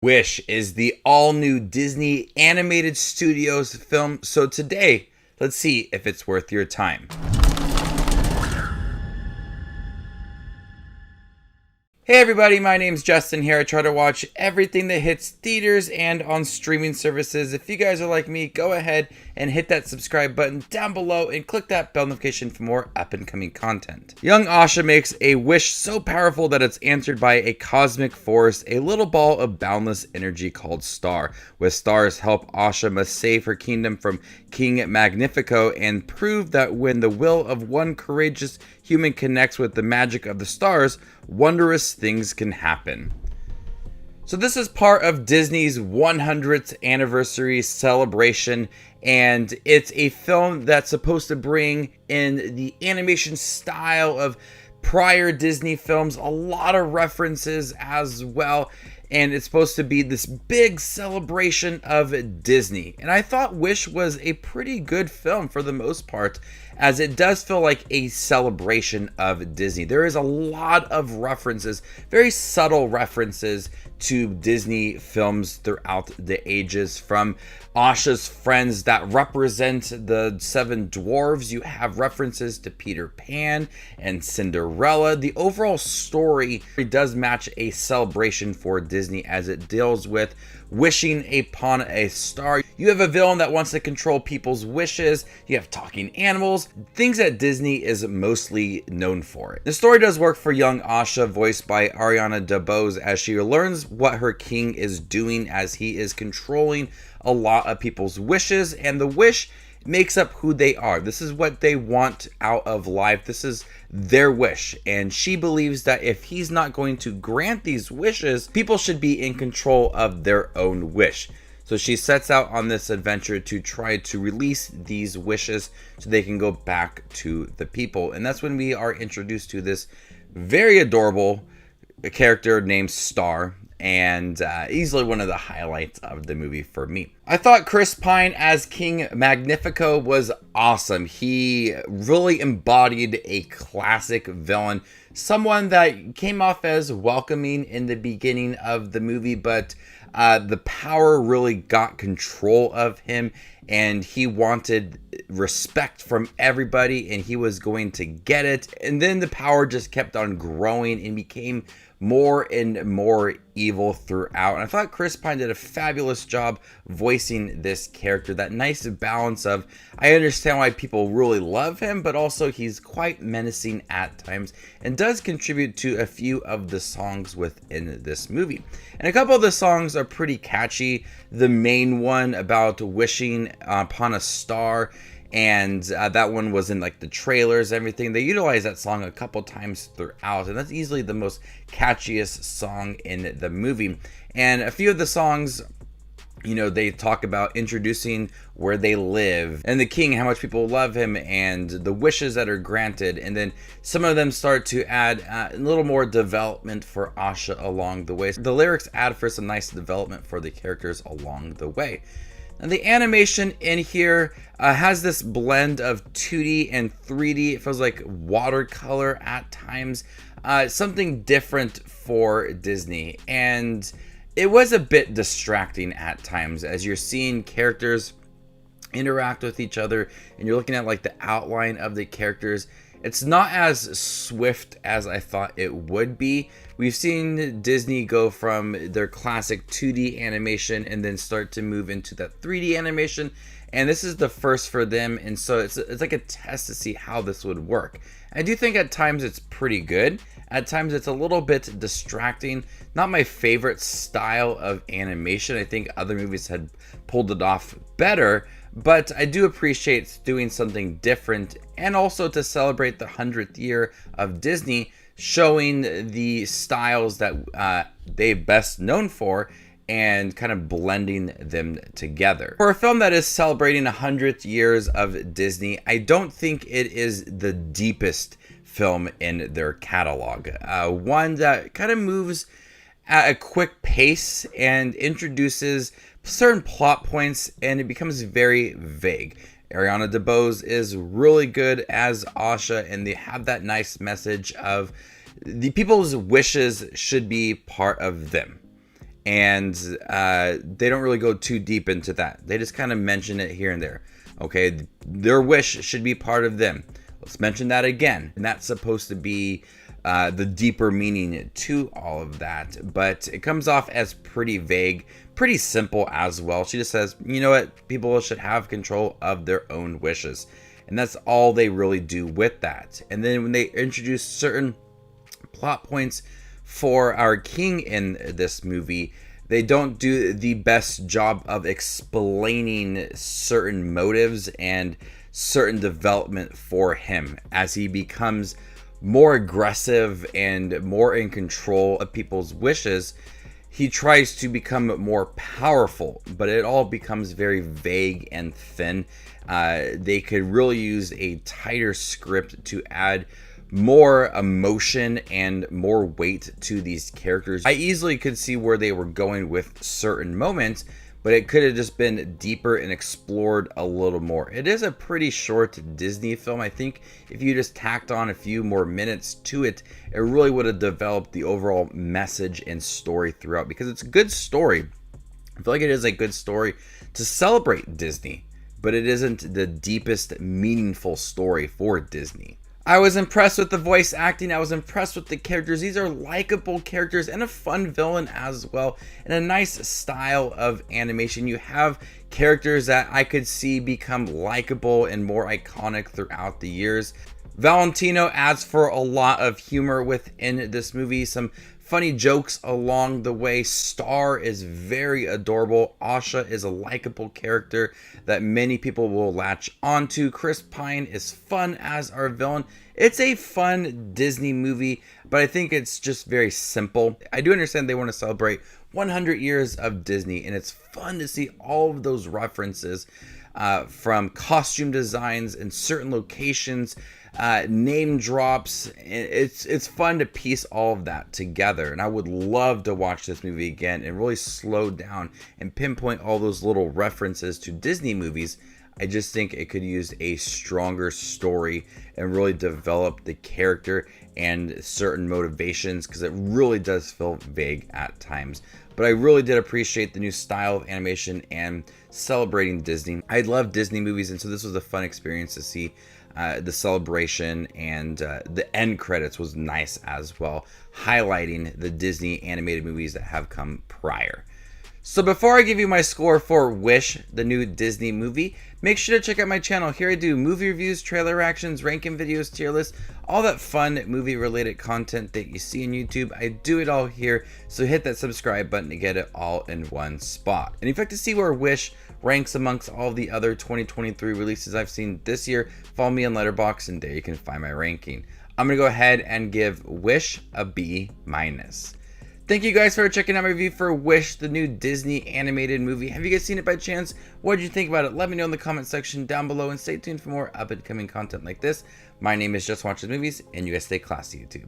Wish is the all-new Disney animated studios film, so today, let's see if it's worth your time. Hey everybody, my name's Justin here. I try to watch everything that hits theaters and on streaming services. If you guys are like me, go ahead and hit that subscribe button down below and click that bell notification for more up and coming content. Young Asha makes a wish so powerful that it's answered by a cosmic force, a little ball of boundless energy called Star. With Star's help, Asha must save her kingdom from King Magnifico and prove that when the will of one courageous human connects with the magic of the stars, wondrous things can happen. So this is part of Disney's 100th anniversary celebration, and it's a film that's supposed to bring in the animation style of prior Disney films, a lot of references as well, and it's supposed to be this big celebration of Disney. And I thought Wish was a pretty good film for the most part, as it does feel like a celebration of Disney. There is a lot of references, very subtle references to Disney films throughout the ages, from Asha's friends that represent the seven dwarves. You have references to Peter Pan and Cinderella. The overall story does match a celebration for Disney, as it deals with wishing upon a star. You have a villain that wants to control people's wishes. You have talking animals, things that Disney is mostly known for. The story does work for young Asha, voiced by Ariana DeBose, as she learns what her king is doing, as he is controlling a lot of people's wishes, and the wish makes up who they are. This is what they want out of life. This is their wish, and she believes that if he's not going to grant these wishes, people should be in control of their own wish. So she sets out on this adventure to try to release these wishes so they can go back to the people. And that's when we are introduced to this very adorable character named Star, and easily one of the highlights of the movie for me. I thought Chris Pine as King Magnifico was awesome. He really embodied a classic villain, someone that came off as welcoming in the beginning of the movie, but the power really got control of him, and he wanted respect from everybody, and he was going to get it. And then the power just kept on growing and became more and more evil throughout. And I thought Chris Pine did a fabulous job voicing this character. That nice balance of, I understand why people really love him, but also he's quite menacing at times, and does contribute to a few of the songs within this movie. And a couple of the songs are pretty catchy. The main one about wishing upon a star, and that one was in like the trailers, everything. They utilized that song a couple times throughout, and that's easily the most catchiest song in the movie. And a few of the songs, you know, they talk about introducing where they live and the king, how much people love him, and the wishes that are granted. And then some of them start to add a little more development for Asha along the way. The lyrics add for some nice development for the characters along the way. And the animation in here has this blend of 2D and 3D. It feels like watercolor at times. Something different for Disney. And it was a bit distracting at times, as you're seeing characters interact with each other and you're looking at like the outline of the characters. It's not as swift as I thought it would be. We've seen Disney go from their classic 2D animation and then start to move into that 3D animation, and this is the first for them, and so it's like a test to see how this would work. I do think at times it's pretty good. At times it's a little bit distracting. Not my favorite style of animation. I think other movies had pulled it off better, but I do appreciate doing something different, and also to celebrate the 100th year of Disney, showing the styles that they're best known for and kind of blending them together. For a film that is celebrating 100 years of Disney, I don't think it is the deepest film in their catalog. One that kind of moves at a quick pace and introduces certain plot points, and it becomes very vague. Ariana DeBose is really good as Asha, and they have that nice message of the people's wishes should be part of them. and they don't really go too deep into that. They just kind of mention it here and there. Okay, their wish should be part of them. Let's mention that again. And that's supposed to be the deeper meaning to all of that. But it comes off as pretty vague, pretty simple as well. She just says, you know what? People should have control of their own wishes. And that's all they really do with that. And then when they introduce certain plot points for our king in this movie, they don't do the best job of explaining certain motives and certain development for him as he becomes more aggressive and more in control of people's wishes. He tries to become more powerful, but it all becomes very vague and thin. They could really use a tighter script to add more emotion and more weight to these characters. I easily could see where they were going with certain moments, but it could have just been deeper and explored a little more. It is a pretty short Disney film. I think if you just tacked on a few more minutes to it, it really would have developed the overall message and story throughout, because it's a good story. I feel like it is a good story to celebrate Disney, but it isn't the deepest, meaningful story for Disney. I was impressed with the voice acting. I was impressed with the characters. These are likable characters and a fun villain as well, and a nice style of animation. You have characters that I could see become likable and more iconic throughout the years. Valentino adds for a lot of humor within this movie, some funny jokes along the way. Star is very adorable. Asha is a likable character that many people will latch onto. Chris Pine is fun as our villain. It's a fun Disney movie, but I think it's just very simple. I do understand they want to celebrate 100 years of Disney, and it's fun to see all of those references from costume designs and certain locations, name drops. It's fun to piece all of that together, and I would love to watch this movie again and really slow down and pinpoint all those little references to Disney movies. I just think it could use a stronger story and really develop the character and certain motivations, because it really does feel vague at times. But I really did appreciate the new style of animation and celebrating Disney. I love Disney movies, and so this was a fun experience to see. The celebration and the end credits was nice as well, highlighting the Disney animated movies that have come prior. So before I give you my score for Wish, the new Disney movie, make sure to check out my channel. Here I do movie reviews, trailer reactions, ranking videos, tier lists, all that fun movie related content that you see on YouTube. I do it all here, so hit that subscribe button to get it all in one spot. And if you'd like to see where Wish ranks amongst all the other 2023 releases I've seen this year, follow me on Letterboxd, and there you can find my ranking. I'm going to go ahead and give Wish a B-. Thank you guys for checking out my review for Wish, the new Disney animated movie. Have you guys seen it by chance? What did you think about it? Let me know in the comment section down below, and stay tuned for more up and coming content like this. My name is Just Watches Movies, and you guys stay classy, YouTube.